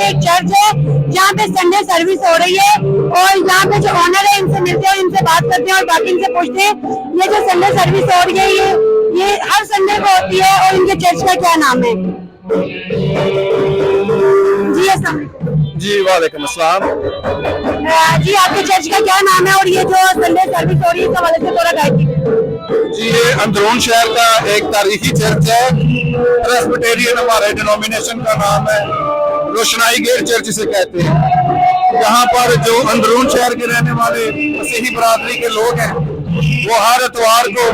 पे एक चर्च है जहाँ पे संडे सर्विस हो रही है, और यहाँ पे जो ऑनर है इनसे मिलते हैं और इनसे बात करते हैं और बाकी इनसे पूछते हैं ये जो संडे सर्विस हो रही है ये हर संडे को होती है और इनके चर्च का क्या नाम है। जी अस्सलाम वालेकुम। जी वालेकुम अस्सलाम। जी आपके चर्च का क्या नाम है और ये जो संडे सर्विस हो रही है इस हवाले से थोड़ा गाइड कीजिए। जी ये अंदरून शहर का एक तारीखी चर्च है, प्रेस्बिटेरियन हमारे डिनोमिनेशन का नाम है, रोशनाई गेट चर्च से कहते हैं। यहाँ पर जो अंदरून शहर के रहने वाले मसीही बरादरी के लोग हैं वो हर इतवार को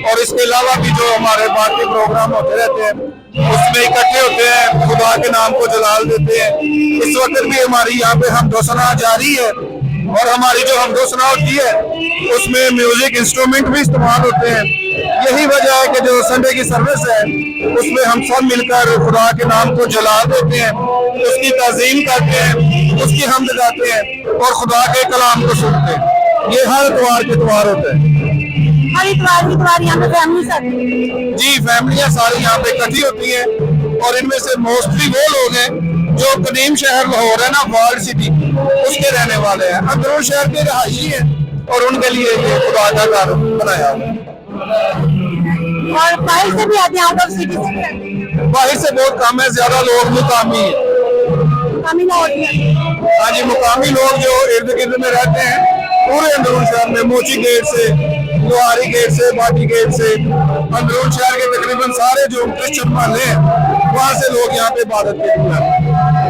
और इसके अलावा भी जो हमारे बाकी प्रोग्राम होते रहते हैं उसमें इकट्ठे होते हैं, खुदा के नाम को जलाल देते हैं। इस वक्त भी हमारी यहाँ पे हमदोसना जारी है और हमारी जो हमदोसना होती है उसमें म्यूजिक इंस्ट्रूमेंट भी इस्तेमाल होते हैं। यही वजह है कि जो संडे की सर्विस है उसमें हम सब मिलकर खुदा के नाम को जलाल देते हैं, उसकी ताज़ीम करते हैं, उसकी हमद गाते हैं और खुदा के कलाम को सुनते हैं। ये हर इतवार के इतवार होते हैं। हर इतवार यहाँ पे फैमिली साथ जी फैमिलियां सारी यहाँ पे इकट्ठी होती हैं और इनमें से मोस्टली वो लोग हैं जो कदीम शहर लाहौर है ना, वर्ल्ड सिटी, उसके रहने वाले हैं, अंदरून शहर के रहायशी हैं और उनके लिए ये खुदा का घर बनाया हुआ है। और बाहर से भी आते हैं, आउट ऑफ सिटी से भी आते हैं। बाहर से बहुत कम है, ज्यादा लोग मुकामी है। मुकामी लोग होते हैं। हाँ जी, मुकामी लोग जो इर्द गिर्द में रहते हैं पूरे अंदरून शहर में, मोची गेट से, लोहारी गेट से, बाटी गेट से, अंदरून शहर के तकरीबन सारे जो क्रिश्चियन महल्ले हैं वहाँ से लोग यहाँ पे इबादत के लिए आते हैं।